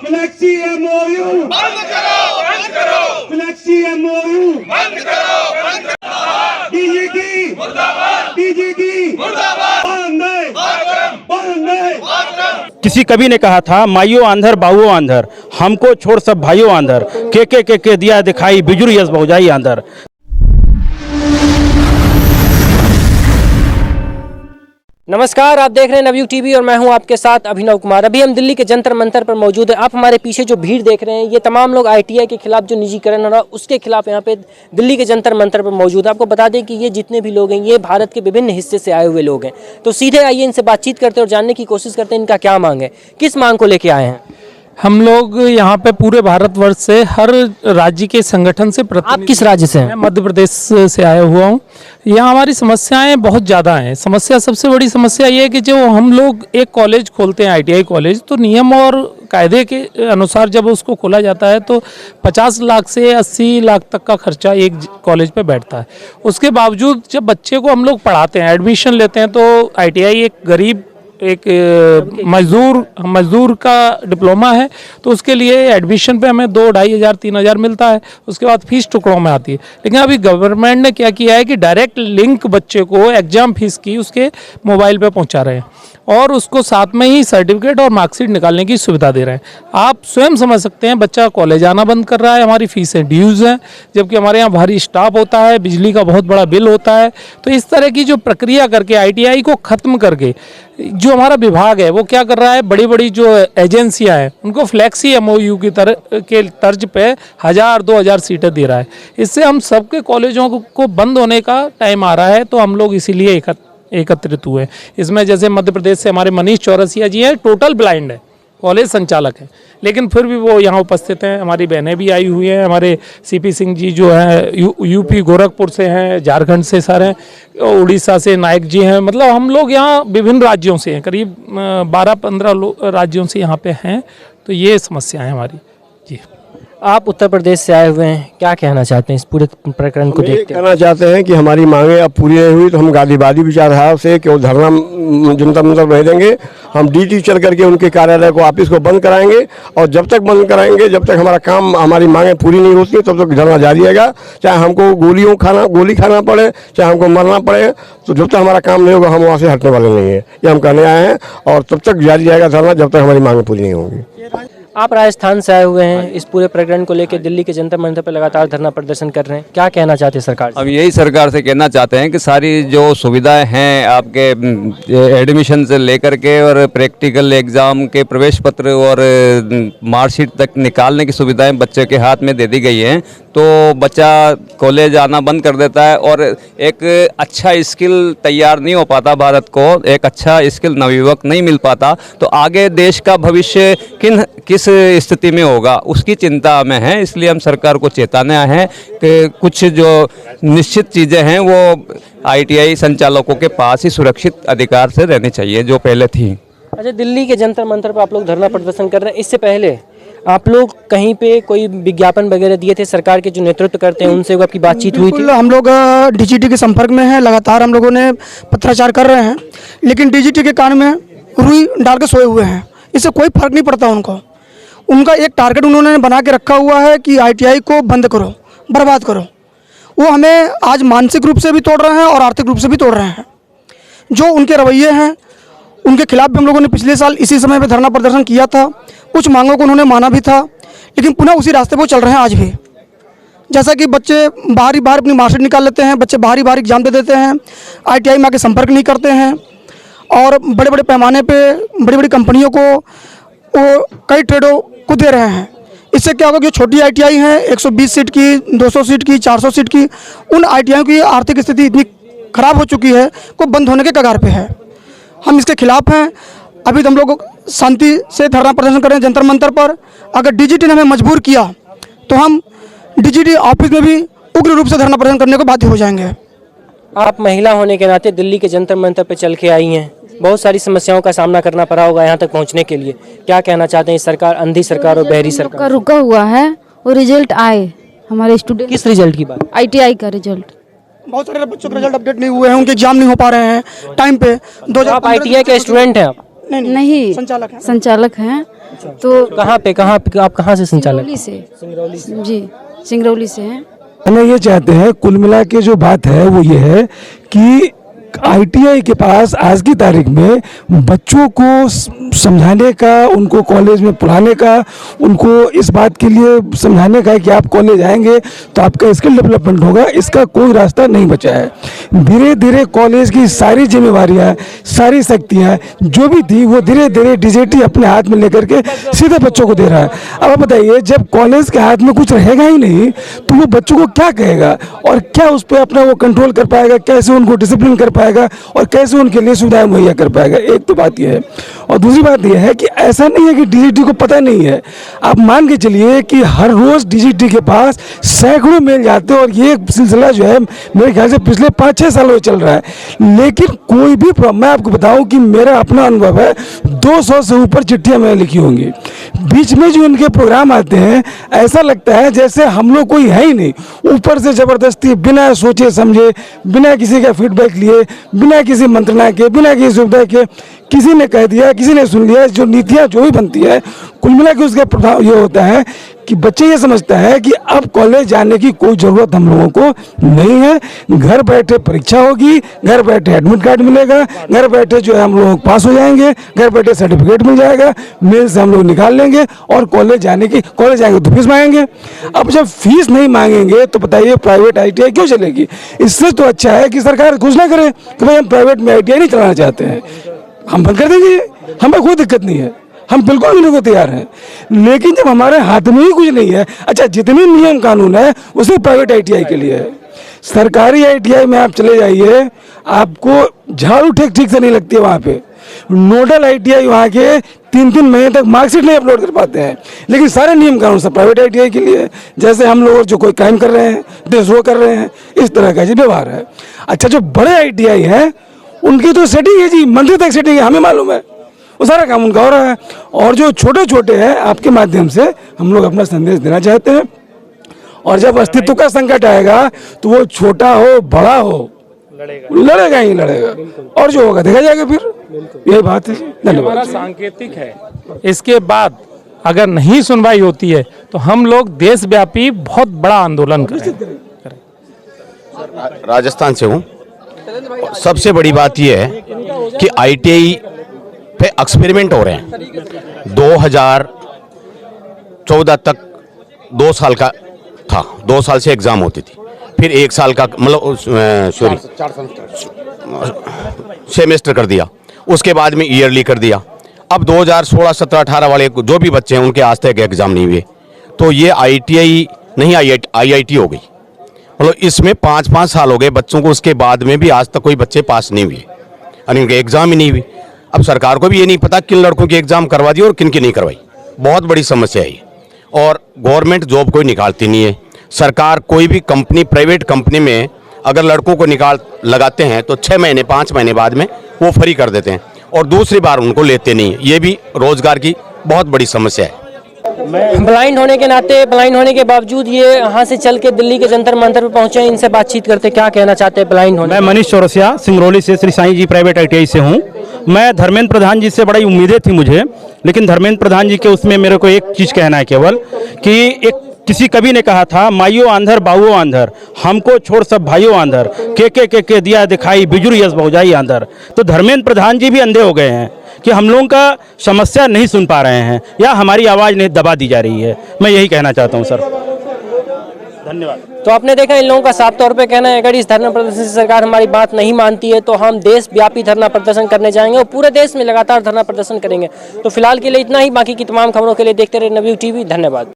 Flexi MOU बंद करो flexi MOU बंद करो डीजीटी मुर्दाबाद बंद है। किसी कवि ने कहा था माइयो आंधर बाहुओ आंधर, हमको छोड़ सब भाइयों आंधर, के दिया दिखाई बिजुरी यस बहुजाई आंधर। नमस्कार, आप देख रहे हैं नवयुग टीवी और मैं हूं आपके साथ अभिनव कुमार। अभी हम दिल्ली के जंतर मंतर पर मौजूद हैं। आप हमारे पीछे जो भीड़ देख रहे हैं, ये तमाम लोग आईटीआई के खिलाफ जो निजीकरण हो रहा उसके खिलाफ यहाँ पे दिल्ली के जंतर मंतर पर मौजूद है। आपको बता दें कि ये जितने भी लोग हैं ये भारत के विभिन्न हिस्से से आए हुए लोग हैं। तो सीधे आइए इनसे बातचीत करते हैं और जानने की कोशिश करते हैं इनका क्या मांग है, किस मांग को लेके आए हैं। हम लोग यहाँ पे पूरे भारतवर्ष से हर राज्य के संगठन से आप किस राज्य से हैं? मैं मध्य प्रदेश से आया हुआ हूँ। यहाँ हमारी समस्याएं बहुत ज़्यादा हैं। समस्या सबसे बड़ी समस्या ये है कि जो हम लोग एक कॉलेज खोलते हैं आईटीआई कॉलेज, तो नियम और कायदे के अनुसार जब उसको खोला जाता है तो 50 लाख से 80 लाख तक का खर्चा एक कॉलेज पे बैठता है। उसके बावजूद जब बच्चे को हम लोग पढ़ाते हैं, एडमिशन लेते हैं, तो आईटीआई एक गरीब एक मजदूर का डिप्लोमा है, तो उसके लिए एडमिशन पे हमें 2-2.5 हज़ार 3 हज़ार मिलता है। उसके बाद फीस टुकड़ों में आती है। लेकिन अभी गवर्नमेंट ने क्या किया है कि डायरेक्ट लिंक बच्चे को एग्जाम फीस की उसके मोबाइल पे पहुंचा रहे हैं और उसको साथ में ही सर्टिफिकेट और मार्कशीट निकालने की सुविधा दे रहे हैं। आप स्वयं समझ सकते हैं, बच्चा कॉलेज आना बंद कर रहा है, हमारी फीसें ड्यूज़ हैं, जबकि हमारे यहाँ भारी स्टाफ होता है, बिजली का बहुत बड़ा बिल होता है। तो इस तरह की जो प्रक्रिया करके आईटीआई को ख़त्म करके जो हमारा विभाग है वो क्या कर रहा है, बड़ी बड़ी जो एजेंसियां हैं उनको फ्लैक्सी एमओयू की के तर्ज पे 1000-2000 सीटें दे रहा है। इससे हम सबके कॉलेजों को बंद होने का टाइम आ रहा है, तो हम लोग इसीलिए एकत्रित हुए। इसमें जैसे मध्य प्रदेश से हमारे मनीष चौरसिया जी हैं, टोटल ब्लाइंड है, कॉलेज संचालक हैं, लेकिन फिर भी वो यहाँ उपस्थित हैं। हमारी बहनें भी आई हुई हैं, हमारे सीपी सिंह जी जो हैं यूपी गोरखपुर से हैं, झारखंड से सर हैं, उड़ीसा से नायक जी हैं। मतलब हम लोग यहाँ विभिन्न राज्यों से हैं, करीब 12-15 राज्यों से यहाँ पे हैं। तो ये समस्या है हमारी जी। आप उत्तर प्रदेश से आए हुए हैं, क्या कहना चाहते हैं इस पूरे प्रकरण को देखते हैं? कहना चाहते हैं कि हमारी मांगे अब पूरी नहीं हुई तो हम गांधीवादी विचारधारा से केवल धरना जनता मंत्र नहीं देंगे। हम डीटी चल करके उनके कार्यालय को, ऑफिस को बंद कराएंगे और जब तक बंद कराएंगे, जब तक हमारा काम, हमारी मांगे पूरी नहीं होती तब तक धरना जारी रहेगा। चाहे हमको गोली खाना पड़े, चाहे हमको मरना पड़े, तो जब तक हमारा काम नहीं होगा हम वहाँ से हटने वाले नहीं है। ये हम कहने आए हैं और तब तक जारी रहेगा धरना जब तक हमारी मांगे पूरी नहीं होंगी। आप राजस्थान से आए हुए हैं, इस पूरे प्रकरण को लेकर दिल्ली के जंतर मंतर पर लगातार धरना प्रदर्शन कर रहे हैं, क्या कहना चाहते हैं सरकार से? अब यही सरकार से कहना चाहते हैं कि सारी जो सुविधाएं हैं आपके एडमिशन से लेकर के और प्रैक्टिकल एग्ज़ाम के प्रवेश पत्र और मार्कशीट तक निकालने की सुविधाएं बच्चे के हाथ में दे दी गई हैं, तो बच्चा कॉलेज आना बंद कर देता है और एक अच्छा स्किल तैयार नहीं हो पाता। भारत को एक अच्छा स्किल नवयुवक नहीं मिल पाता, तो आगे देश का भविष्य किस स्थिति में होगा उसकी चिंता में है। इसलिए हम सरकार को चेताने आए हैं कि कुछ जो निश्चित चीज़ें हैं वो आईटीआई संचालकों के पास ही सुरक्षित अधिकार से रहनी चाहिए जो पहले थी। अच्छा, दिल्ली के जंतर मंतर पर आप लोग धरना प्रदर्शन कर रहे हैं, इससे पहले आप लोग कहीं पे कोई विज्ञापन वगैरह दिए थे? सरकार के जो नेतृत्व करते हैं उनसे आपकी बातचीत हुई थी? हम लोग डीजीटी के संपर्क में हैं, लगातार हम लोगों ने पत्राचार कर रहे हैं, लेकिन डीजीटी के कान में रुई डाल के सोए हुए हैं। इससे कोई फर्क नहीं पड़ता उनको। उनका एक टारगेट उन्होंने बना के रखा हुआ है कि आईटीआई को बंद करो, बर्बाद करो। वो हमें आज मानसिक रूप से भी तोड़ रहे हैं और आर्थिक रूप से भी तोड़ रहे हैं। जो उनके रवैये हैं उनके खिलाफ भी हम लोगों ने पिछले साल इसी समय पे धरना प्रदर्शन किया था। कुछ मांगों को उन्होंने माना भी था, लेकिन पुनः उसी रास्ते पर चल रहे हैं आज भी। जैसा कि बच्चे बाहर अपनी मार्कशीट निकाल लेते हैं, बच्चे बाहर एग्जाम दे देते हैं, आईटीआई में आके संपर्क नहीं करते हैं और बड़े बड़े पैमाने पे बड़ी बड़ी कंपनियों को वो कई ट्रेडों को दे रहे हैं। इससे क्या होगा कि छोटी आईटीआई हैं, 120 सीट की, 200 सीट की, 400 सीट की, उन आईटीआई की आर्थिक स्थिति इतनी खराब हो चुकी है को बंद होने के कगार पे है। हम इसके खिलाफ हैं। अभी तो हम लोग शांति से धरना प्रदर्शन कर रहे हैं जंतर मंतर पर। अगर डीजीटी ने हमें मजबूर किया तो हम डीजीटी ऑफिस में भी उग्र रूप से धरना प्रदर्शन करने को बाध्य हो जाएंगे। आप महिला होने के नाते दिल्ली के जंतर मंतर पर चल के आई हैं, बहुत सारी समस्याओं का सामना करना पड़ा होगा यहाँ तक पहुँचने के लिए, क्या कहना चाहते हैं? सरकार, अंधी सरकार और बहरी सरकार रुका हुआ है और रिजल्ट आए हमारे स्टूडेंट। किस रिजल्ट की बात? आईटीआई का रिजल्ट। बहुत सारे बच्चों के रिजल्ट अपडेट नहीं हुए हैं, उनके एग्जाम नहीं हो पा रहे हैं टाइम पे। आप आईटीआई के स्टूडेंट हैं? आप नहीं संचालक हैं। तो कहाँ पे आप कहाँ से संचालक? सिंगरौली से जी, सिंगरौली से हैं। हम ये चाहते हैं, कुल मिला के जो बात है वो ये है कि आईटीआई के पास आज की तारीख में बच्चों को समझाने का, उनको कॉलेज में पढ़ाने का, उनको इस बात के लिए समझाने का है कि आप कॉलेज आएंगे तो आपका स्किल डेवलपमेंट होगा, इसका कोई रास्ता नहीं बचा है। धीरे धीरे कॉलेज की सारी जिम्मेवारियां, सारी शक्तियां जो भी थी वो धीरे धीरे डीजीटी अपने हाथ में लेकर के सीधे बच्चों को दे रहा है। अब आप बताइए, जब कॉलेज के हाथ में कुछ रहेगा ही नहीं तो वो बच्चों को क्या कहेगा और क्या उस पर अपना वो कंट्रोल कर पाएगा, कैसे उनको डिसिप्लिन कर पाएगा और कैसे उनके लिए सुविधाएं मुहैया कर पाएगा। एक तो बात यह है, और दूसरी बात यह है कि ऐसा नहीं है कि डीजीटी को पता नहीं है। आप मान के चलिए कि हर रोज डीजीटी के पास सैकड़ों मेल जाते हैं और ये सिलसिला जो है मेरे ख्याल से पिछले 5-6 सालों से चल रहा है। लेकिन कोई भी मैं आपको बताऊं कि मेरा अपना अनुभव है, 200 से ऊपर चिट्ठियां मैंने लिखी होंगी। बीच में जो इनके प्रोग्राम आते हैं ऐसा लगता है जैसे हम लोग कोई है ही नहीं, ऊपर से जबरदस्ती बिना सोचे समझे, बिना किसी का फीडबैक लिए, बिना किसी मंत्रणा के, बिना किसी सुविधा के किसी ने कह दिया, किसी ने सुन लिया। जो नीतियाँ जो भी बनती है कुल मिला के उसका प्रभाव ये होता है कि बच्चे ये समझता है कि अब कॉलेज जाने की कोई ज़रूरत हम लोगों को नहीं है। घर बैठे परीक्षा होगी, घर बैठे एडमिट कार्ड मिलेगा, घर बैठे जो है हम लोग पास हो जाएंगे, घर बैठे सर्टिफिकेट मिल जाएगा, मेल से हम लोग निकाल लेंगे और कॉलेज जाएंगे तो फीस मांगेंगे। अब जब फीस नहीं मांगेंगे तो बताइए प्राइवेट आईटीआई क्यों चलेगी? इससे तो अच्छा है कि सरकार घोषणा करे कि भाई हम प्राइवेट में आईटीआई नहीं चलाना चाहते हैं, हम बंद कर देंगे, हमें कोई दिक्कत नहीं है, हम बिल्कुल मिलने को तैयार हैं। लेकिन जब हमारे हाथ में ही कुछ नहीं है, अच्छा जितने नियम कानून है उसे प्राइवेट आईटीआई के लिए है। सरकारी आईटीआई में आप चले जाइए, आपको झाड़ू ठीक से नहीं लगती है। वहाँ पे नोडल आईटीआई वहाँ के 3-3 महीने तक मार्कशीट नहीं अपलोड कर पाते हैं। लेकिन सारे नियम कानून सब प्राइवेट आईटीआई के लिए, जैसे हम लोग जो कोई क्राइम कर रहे हैं, देशद्रोह कर रहे हैं, इस तरह का जी व्यवहार है। अच्छा जो बड़े आईटीआई हैं उनकी तो सेटिंग है जी, मंत्री तक सेटिंग है, हमें मालूम है, वो सारा काम उनका हो रहा है। और जो छोटे छोटे हैं, आपके माध्यम से हम लोग अपना संदेश देना चाहते हैं, और जब अस्तित्व का संकट आएगा तो वो छोटा हो बड़ा हो लड़ेगा ही लड़ेगा, और जो होगा देखा जाएगा। फिर यही बात है। धन्यवाद। सांकेतिक है, इसके बाद अगर नहीं सुनवाई होती है तो हम लोग देशव्यापी बहुत बड़ा आंदोलन करेंगे। राजस्थान से हूँ। सबसे बड़ी बात यह है कि आईटीआई पे एक्सपेरिमेंट हो रहे हैं। 2014 तक 2 साल का था, 2 साल से एग्ज़ाम होती थी, फिर 1 साल का मतलब सेमेस्टर कर दिया, उसके बाद में ईयरली कर दिया। अब 2016, 17, 18 वाले जो भी बच्चे हैं उनके आज तक एग्ज़ाम नहीं हुए, तो ये आईटीआई नहीं आईआईटी हो गई। मतलब इसमें 5-5 साल हो गए बच्चों को, उसके बाद में भी आज तक कोई बच्चे पास नहीं हुए, यानी उनके एग्ज़ाम ही नहीं हुए। अब सरकार को भी ये नहीं पता किन लड़कों की एग्ज़ाम करवा दी और किन की नहीं करवाई। बहुत बड़ी समस्या है ये, और गवर्नमेंट जॉब कोई निकालती नहीं है। सरकार कोई भी कंपनी, प्राइवेट कंपनी में अगर लड़कों को लगाते हैं तो 6 महीने 5 महीने बाद में वो फ्री कर देते हैं, और दूसरी बार उनको लेते नहीं है। ये भी रोज़गार की बहुत बड़ी समस्या है। ब्लाइंड होने के नाते, ब्लाइंड होने के बावजूद ये यहाँ से चल के दिल्ली के जंतर मंतर पे पहुंचे हैं, इनसे बातचीत करते, क्या कहना चाहते हैं ब्लाइंड होने? मैं मनीष चौरसिया सिंगरौली से श्री साईं जी प्राइवेट आईटीआई से हूँ। मैं धर्मेंद्र प्रधान जी से बड़ी उम्मीदें थी मुझे, लेकिन धर्मेंद्र प्रधान जी के उसमें मेरे को एक चीज़ कहना है केवल कि एक किसी कवि ने कहा था, माइयो आंधर बाहुओ आंधर, हमको छोड़ सब भाइयों आंधर, के दिया दिखाई बिजुर यस भौजाई आंधर। तो धर्मेंद्र प्रधान जी भी अंधे हो गए हैं कि हम लोगों का समस्या नहीं सुन पा रहे हैं या हमारी आवाज़ नहीं दबा दी जा रही है। मैं यही कहना चाहता हूं सर। धन्यवाद। तो आपने देखा इन लोगों का साफ तौर पे कहना है, अगर इस धरना प्रदर्शन से सरकार हमारी बात नहीं मानती है तो हम देशव्यापी धरना प्रदर्शन करने जाएंगे और पूरे देश में लगातार धरना प्रदर्शन करेंगे। तो फिलहाल के लिए इतना ही, बाकी की तमाम खबरों के लिए देखते रहे नवयुग टीवी। धन्यवाद।